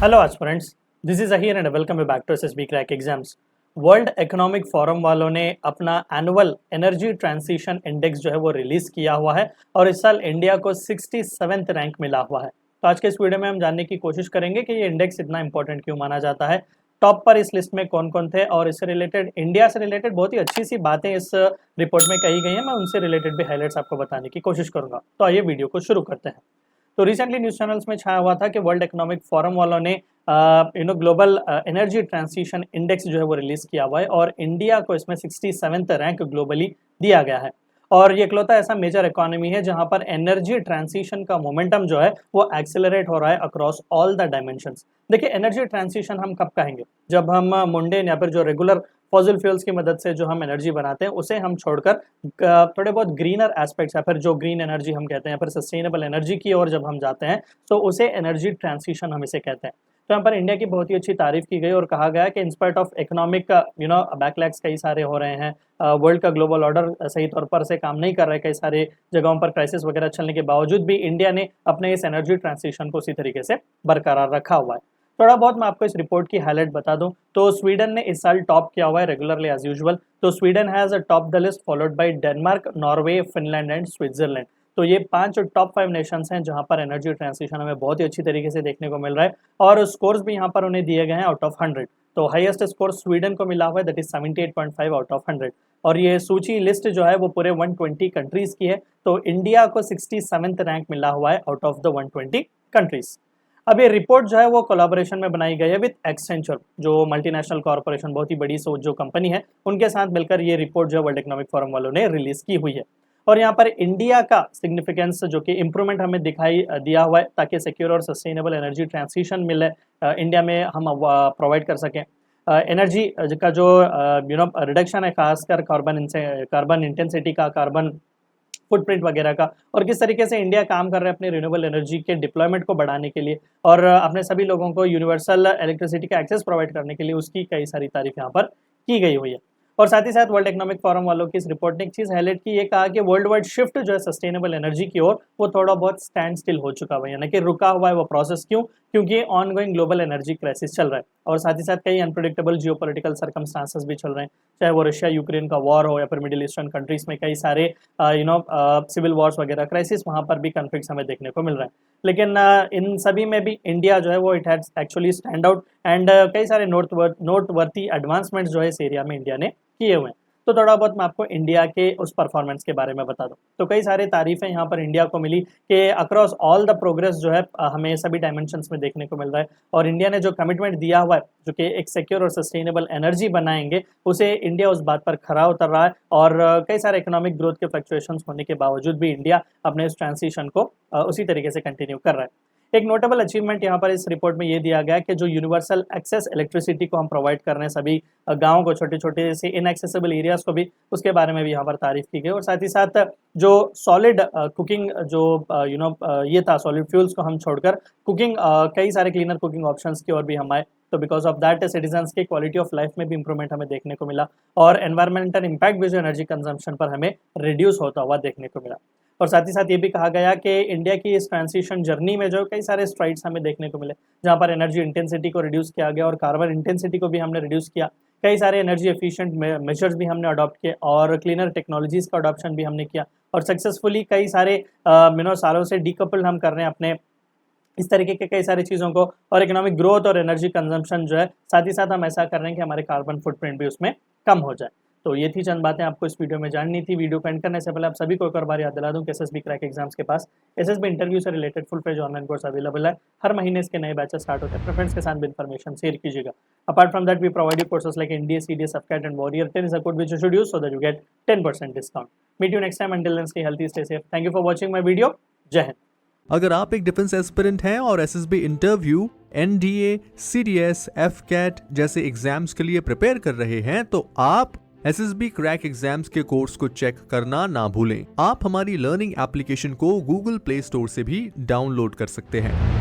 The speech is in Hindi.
Hello aspirants, this is Ahir and welcome back to SSB crack exams. World economic forum वालों ने अपना एनुअल एनर्जी ट्रांजिशन इंडेक्स जो है वो रिलीज किया हुआ है और इस साल इंडिया को 67वें रैंक मिला हुआ है। तो आज के इस वीडियो में हम जानने की कोशिश करेंगे कि ये इंडेक्स इतना इंपॉर्टेंट क्यों माना जाता है, टॉप पर इस लिस्ट में कौन कौन थे और इससे रिलेटेड इंडिया से रिलेटेड बहुत ही अच्छी सी बातें इस रिपोर्ट में कही गई हैं। मैं उनसे रिलेटेड भी हाईलाइट्स आपको बताने की कोशिश करूंगा। तो आइए वीडियो को शुरू करते हैं। तो रिसेंटली न्यूज़ चैनल्स में छाया हुआ था कि वर्ल्ड इकोनॉमिक फोरम वालों ने ग्लोबल एनर्जी ट्रांजिशन इंडेक्स जो है वो रिलीज किया हुआ है और इंडिया को इसमें 67वें रैंक ग्लोबली दिया गया है। और ये इकलौता ऐसा मेजर इकोनॉमी है जहां पर एनर्जी ट्रांजिशन का मोमेंटम जो है वो एक्सेलरेट हो रहा है अक्रॉस ऑल द डायमेंशंस। देखिए, एनर्जी ट्रांजिशन हम कब कहेंगे? जब हम मुंडेन या फिर जो रेगुलर फॉसिल फ्यूल्स की मदद से जो हम एनर्जी बनाते हैं उसे हम छोड़कर थोड़े बहुत ग्रीनर एस्पेक्ट्स या फिर जो ग्रीन एनर्जी हम कहते हैं या फिर सस्टेनेबल एनर्जी की ओर जब हम जाते हैं तो उसे एनर्जी ट्रांजिशन हम इसे कहते हैं। तो यहाँ पर इंडिया की बहुत ही अच्छी तारीफ की गई और कहा गया कि इंस्पाइट ऑफ इकोनॉमिक बैकलैग्स कई सारे हो रहे हैं, वर्ल्ड का ग्लोबल ऑर्डर सही तौर पर से काम नहीं कर रहा है, कई सारे जगहों पर क्राइसिस वगैरह चलने के बावजूद भी इंडिया ने अपने इस एनर्जी ट्रांजिशन को उसी तरीके से बरकरार रखा हुआ है। थोड़ा बहुत मैं आपको इस रिपोर्ट की हाईलाइट बता दूं तो स्वीडन ने इस साल टॉप किया हुआ है रेगुलरली एज यूजुअल। तो Sweden has top the list followed by Denmark, Norway, Finland and Switzerland. तो ये 5 टॉप 5 नेशंस हैं जहां पर एनर्जी ट्रांजिशन हमें बहुत ही अच्छी तरीके से देखने को मिल रहा है और स्कोर्स भी यहाँ पर उन्हें दिए गए हैं आउट ऑफ 100। तो हाईएस्ट स्कोर स्वीडन को मिला हुआ है, दैट इज 78.5 आउट ऑफ 100। और ये सूची लिस्ट जो है वो पूरे 120 कंट्रीज की है। तो इंडिया को 67वें रैंक मिला हुआ है आउट ऑफ द 120 कंट्रीज। अब ये रिपोर्ट जो है वो कोलैबोरेशन में बनाई गई है विद एक्सेंचर, जो मल्टीनेशनल कॉर्पोरेशन, बहुत ही बड़ी जो कंपनी है, उनके साथ मिलकर ये रिपोर्ट जो वर्ल्ड इकोनॉमिक फोरम वालों ने रिलीज की हुई है। और यहाँ पर इंडिया का सिग्निफिकेंस जो कि इम्प्रूवमेंट हमें दिखाई दिया हुआ है ताकि सिक्योर और सस्टेनेबल एनर्जी ट्रांजिशन मिले इंडिया में हम प्रोवाइड कर सकें। एनर्जी का जो रिडक्शन है, खासकर कार्बन इंटेंसिटी का, कार्बन फुटप्रिंट वगैरह का, और किस तरीके से इंडिया काम कर रहा है अपने रिन्यूएबल एनर्जी के डिप्लॉयमेंट को बढ़ाने के लिए और अपने सभी लोगों को यूनिवर्सल इलेक्ट्रिसिटी का एक्सेस प्रोवाइड करने के लिए, उसकी कई सारी तारीफ यहाँ पर की गई हुई है। और साथ ही साथ वर्ल्ड इकोनॉमिक फोरम वालों की इस रिपोर्ट ने एक चीज हाईलाइट की, ये कहा कि वर्ल्ड वाइड शिफ्ट जो है सस्टेनेबल एनर्जी की ओर वो थोड़ा बहुत स्टैंड स्टिल हो चुका हुआ है, यानी कि रुका हुआ है वो प्रोसेस। क्यों? क्योंकि on going global energy crisis चल रहा है और साथ ही साथ कई अनप्रेडिक्टेबल जियोपॉलिटिकल सर्कमस्टांसेस भी चल रहे हैं, चाहे वो रशिया यूक्रेन का वॉर हो या फिर मिडिल ईस्टर्न कंट्रीज में कई सारे सिविल वॉर्स वगैरह क्राइसिस, वहां पर भी कन्फ्लिक्ट्स हमें देखने को मिल रहे हैं। लेकिन इन सभी में भी इंडिया जो है वो it has actually stand out and कई सारे नोटवर्थी एडवांसमेंट्स जो है इस एरिया में इंडिया ने किए हुए हैं। तो थोड़ा बहुत मैं आपको इंडिया के उस परफॉर्मेंस के बारे में बता दूं। तो कई सारे तारीफें यहाँ पर इंडिया को मिली कि अक्रॉस ऑल द प्रोग्रेस जो है हमें सभी डायमेंशंस में देखने को मिल रहा है और इंडिया ने जो कमिटमेंट दिया हुआ है जो कि एक सिक्योर और सस्टेनेबल एनर्जी बनाएंगे, उसे इंडिया उस बात पर खरा उतर रहा है। और कई सारे इकोनॉमिक ग्रोथ के फ्लक्चुएशंस होने के बावजूद भी इंडिया अपने इस ट्रांजिशन को उसी तरीके से कंटिन्यू कर रहा है। एक नोटेबल अचीवमेंट यहाँ पर इस रिपोर्ट में ये दिया गया कि जो यूनिवर्सल एक्सेस इलेक्ट्रिसिटी को हम प्रोवाइड कर रहे हैं सभी गाँव को, छोटे छोटे से इनएक्सेसिबल एरियाज को भी, उसके बारे में भी यहाँ पर तारीफ की गई। और साथ ही साथ जो सॉलिड कुकिंग जो ये था, सॉलिड फ्यूल्स को हम छोड़कर कुकिंग कई सारे क्लीनर कुकिंग ऑप्शंस की ओर भी हम आए। तो बिकॉज ऑफ दैट सिटीजन्स की क्वालिटी ऑफ लाइफ में भी इंप्रूवमेंट हमें देखने को मिला और एनवायरमेंटल इम्पैक्ट भी जो एनर्जी कंजम्पशन पर हमें रिड्यूस होता हुआ देखने को मिला। और साथ ही साथ ये भी कहा गया कि इंडिया की इस ट्रांजिशन जर्नी में जो कई सारे स्ट्राइड्स हमें देखने को मिले, जहाँ पर एनर्जी इंटेंसिटी को रिड्यूस किया गया और कार्बन इंटेंसिटी को भी हमने रिड्यूस किया। कई सारे एनर्जी एफिशिएंट मेजर्स भी हमने अडॉप्ट किए और क्लीनर टेक्नोलॉजीज का अडॉप्शन भी हमने किया और सक्सेसफुली कई सारे सालों से डीकपल हम कर रहे हैं अपने इस तरीके के कई सारी चीज़ों को, और इकोनॉमिक ग्रोथ और एनर्जी कंजम्पशन जो है साथ ही साथ हम ऐसा कर रहे हैं कि हमारे कार्बन फुटप्रिंट भी उसमें कम हो जाए। तो ये थी चंद बातें आपको इस वीडियो में जाननी थी। वीडियो को एंड करने से पहले आप सभी को एक और बार याद दिला दूं कि एसएसबी क्रैक एग्जाम्स के पास एसएसबी इंटरव्यू से related full page online course available है। हर महीने इसके नए बैचेस स्टार्ट होते हैं। अपने फ्रेंड्स के साथ भी इन्फॉर्मेशन शेयर कीजिएगा। Apart from that we provide you courses like NDA, CDS, AFCAT and warrior 10 is a code which you should use so that you get 10% discount. Meet you next time. Until then, stay healthy, stay safe. Thank you for watching my video. जय हिंद। अगर आप एक डिफेंस एस्पिरेंट हैं और एसएसबी इंटरव्यू, एनडीए, सीडीएस, एफकेट जैसे एग्जाम्स के लिए प्रिपेयर कर रहे हैं तो आप एसएसबी क्रैक एग्जाम्स के कोर्स को चेक करना ना भूलें। आप हमारी लर्निंग एप्लीकेशन को गूगल प्ले स्टोर से भी डाउनलोड कर सकते हैं।